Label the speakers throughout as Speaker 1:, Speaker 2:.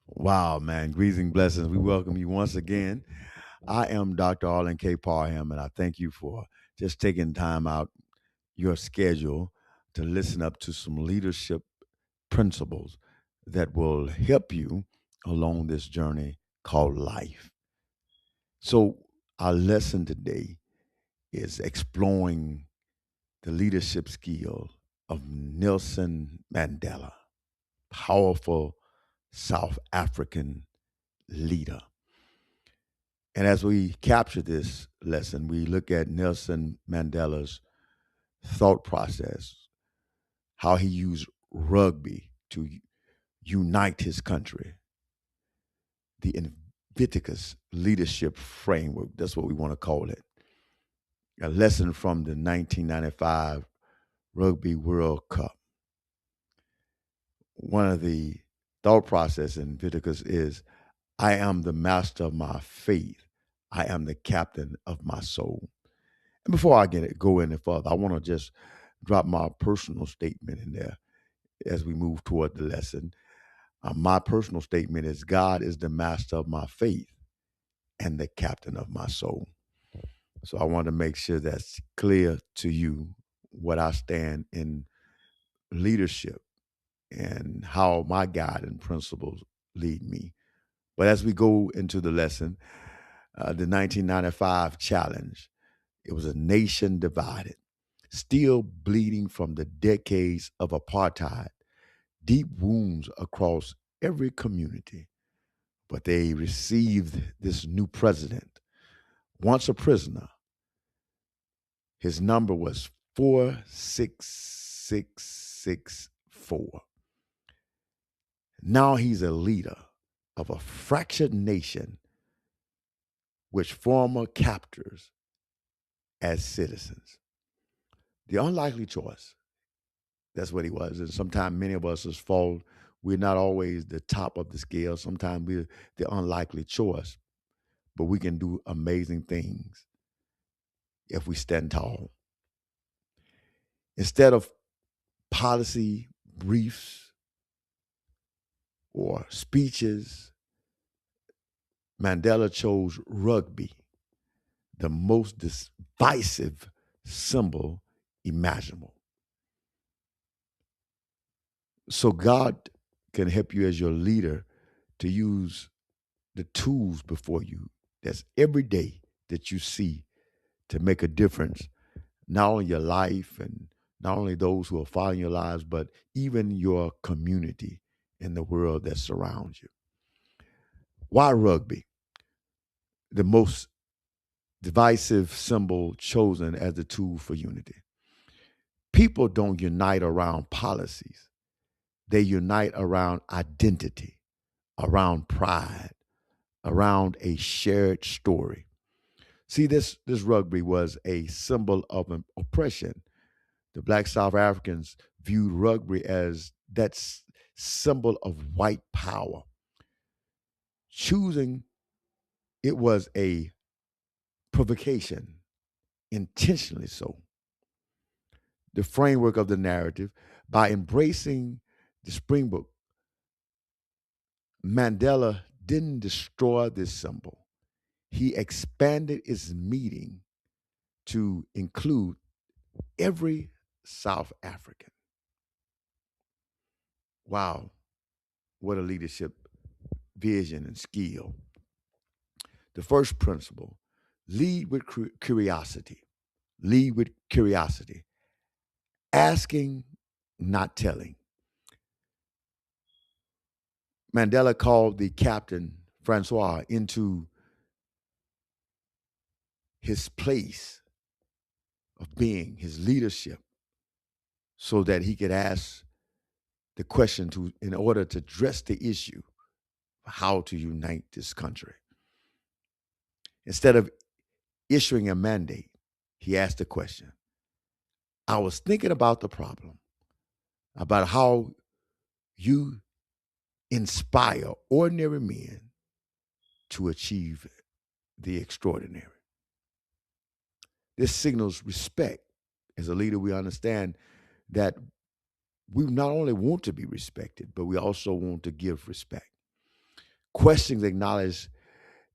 Speaker 1: Wow, man. Greetings and blessings. We welcome you once again. I am Dr. Arlen K. Parham, and I thank you for just taking time out your schedule to listen up to some leadership principles that will help you along this journey called life. So, our lesson today is exploring the leadership skill of Nelson Mandela, powerful South African leader. And as we capture this lesson, we look at Nelson Mandela's thought process, how he used rugby to unite his country, the Invictus leadership framework. That's what we want to call it. A lesson from the 1995 Rugby World Cup. One of the thought process in Invictus is I am the master of my faith. I am the captain of my soul. And before go any further, I want to just drop my personal statement in there as we move toward the lesson. My personal statement is God is the master of my faith and the captain of my soul. So I want to make sure that's clear to you what I stand in leadership and how my guiding principles lead me. But as we go into the lesson, the 1995 challenge, it was a nation divided, still bleeding from the decades of apartheid, deep wounds across every community. But they received this new president. Once a prisoner, his number was 46664. Now he's a leader of a fractured nation which former captors as citizens. The unlikely choice. That's what he was. And sometimes many of us has fall. We're not always the top of the scale. Sometimes we're the unlikely choice, but we can do amazing things if we stand tall. Instead of policy briefs or speeches, Mandela chose rugby, the most divisive symbol imaginable. So God can help you as your leader to use the tools before you. That's every day that you see to make a difference, not only your life and not only those who are following your lives, but even your community and the world that surrounds you. Why rugby? The most divisive symbol chosen as the tool for unity. People don't unite around policies. They unite around identity, around pride, around a shared story. See, this rugby was a symbol of oppression. The black South Africans viewed rugby as that symbol of white power. Choosing it was a provocation, intentionally so. The framework of the narrative by embracing the Springbok, Mandela didn't destroy this symbol. He expanded its meaning to include every South African. Wow, what a leadership vision and skill. The first principle, lead with curiosity. Lead with curiosity. Asking, not telling. Mandela called the captain, Francois, into his place of being, his leadership, so that he could ask the question to in order to address the issue how to unite this country. Instead of issuing a mandate, he asked the question. I was thinking about the problem, about how you inspire ordinary men to achieve the extraordinary. This signals respect. As a leader, we understand that we not only want to be respected, but we also want to give respect. Questions acknowledge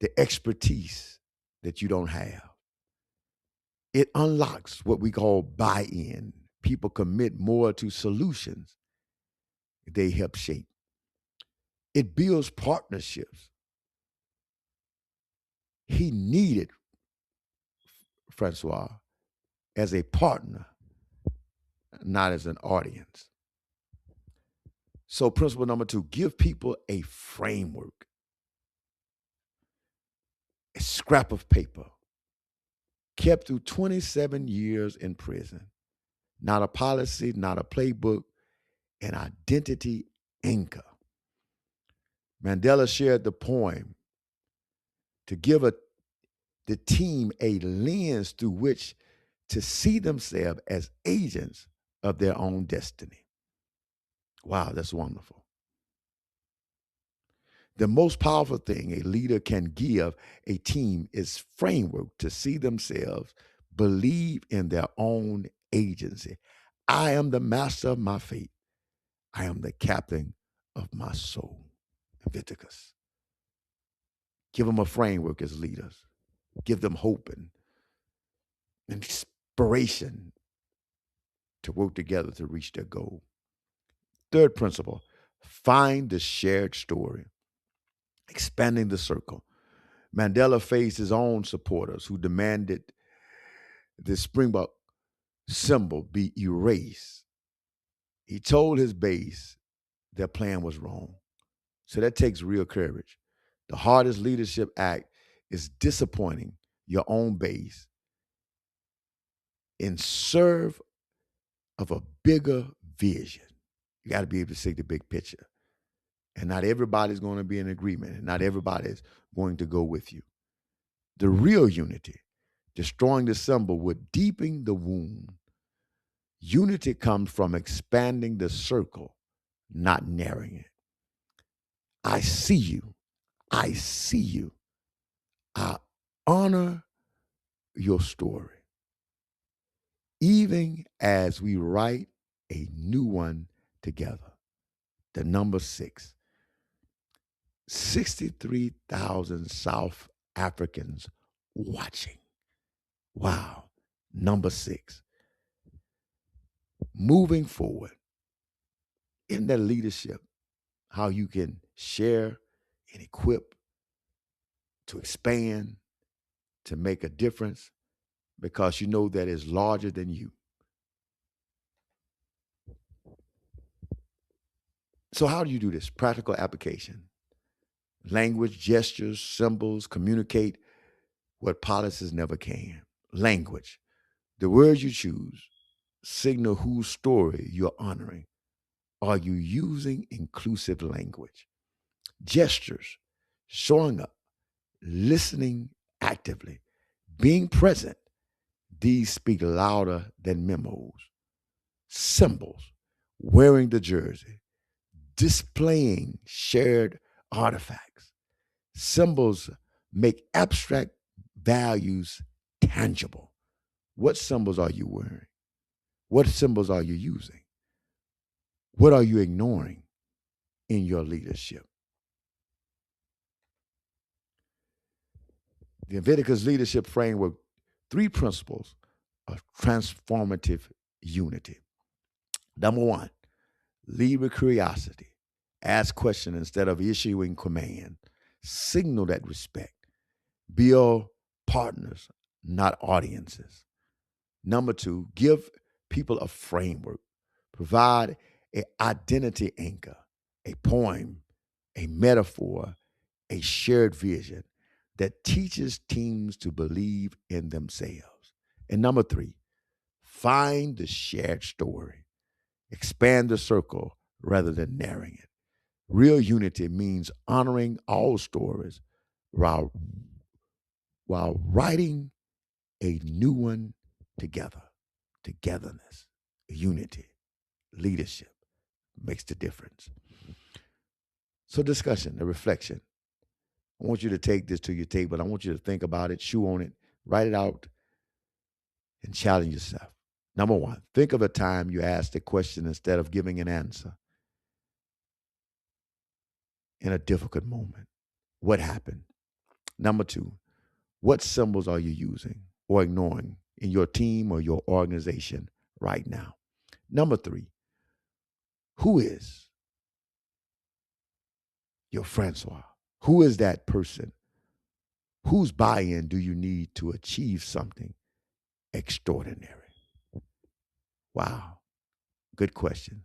Speaker 1: the expertise that you don't have. It unlocks what we call buy in. People commit more to solutions they help shape. It builds partnerships. He needed Francois as a partner, not as an audience. So, principle number two, give people a framework, a scrap of paper kept through 27 years in prison. Not a policy, not a playbook, an identity anchor. Mandela shared the poem to give the team a lens through which to see themselves as agents of their own destiny. Wow, that's wonderful. The most powerful thing a leader can give a team is framework to see themselves, believe in their own agency. I am the master of my fate. I am the captain of my soul. Invictus. Give them a framework as leaders. Give them hope and inspiration to work together to reach their goal. Third principle, find the shared story, expanding the circle. Mandela faced his own supporters who demanded the Springbok symbol be erased. He told his base their plan was wrong. So that takes real courage. The hardest leadership act is disappointing your own base in serve of a bigger vision. You got to be able to see the big picture. And not everybody's going to be in agreement, and not everybody's going to go with you. The real unity, destroying the symbol, would deepen the wound. Unity comes from expanding the circle, not narrowing it. I see you. I see you. I honor your story, even as we write a new one together. The number six, 63,000 South Africans watching. Wow. Number six, moving forward in that leadership, how you can share and equip to expand, to make a difference, because you know that is larger than you. So, how do you do this? Practical application. Language, gestures, symbols communicate what policies never can. Language. The words you choose signal whose story you're honoring. Are you using inclusive language? Gestures, showing up, listening actively, being present. These speak louder than memos. Symbols, wearing the jersey, displaying shared artifacts. Symbols make abstract values tangible. What symbols are you wearing? What symbols are you using? What are you ignoring in your leadership? The Invictus Leadership Framework, three principles of transformative unity. Number one, lead with curiosity. Ask questions instead of issuing command. Signal that respect. Build partners, not audiences. Number two, give people a framework. Provide an identity anchor, a poem, a metaphor, a shared vision that teaches teams to believe in themselves. And number three, find the shared story. Expand the circle rather than narrowing it. Real unity means honoring all stories while, while writing a new one together. Togetherness, unity, leadership makes the difference. So, discussion, a reflection. I want you to take this to your table. I want you to think about it, chew on it, write it out, and challenge yourself. Number one, think of a time you asked a question instead of giving an answer in a difficult moment. What happened? Number two, what symbols are you using or ignoring in your team or your organization right now? Number three, who is your Francois? Who is that person? Whose buy in do you need to achieve something extraordinary? Wow, good questions.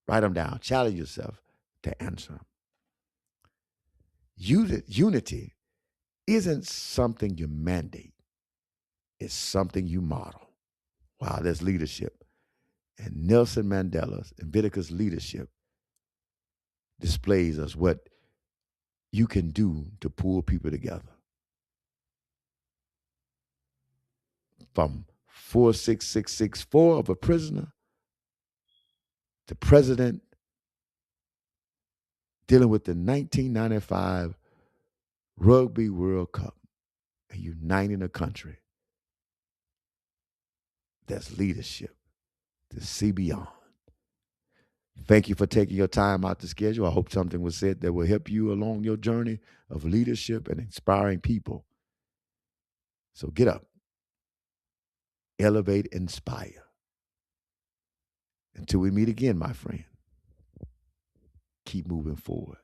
Speaker 1: Write them down. Challenge yourself to answer them. Unity isn't something you mandate, it's something you model. Wow, there's leadership. And Nelson Mandela's Invictus leadership displays us what you can do to pull people together. From 46664 of a prisoner to president dealing with the 1995 Rugby World Cup and uniting a country. That's leadership to see beyond. Thank you for taking your time out to schedule. I hope something was said that will help you along your journey of leadership and inspiring people. So get up, elevate, inspire. Until we meet again, my friend, keep moving forward.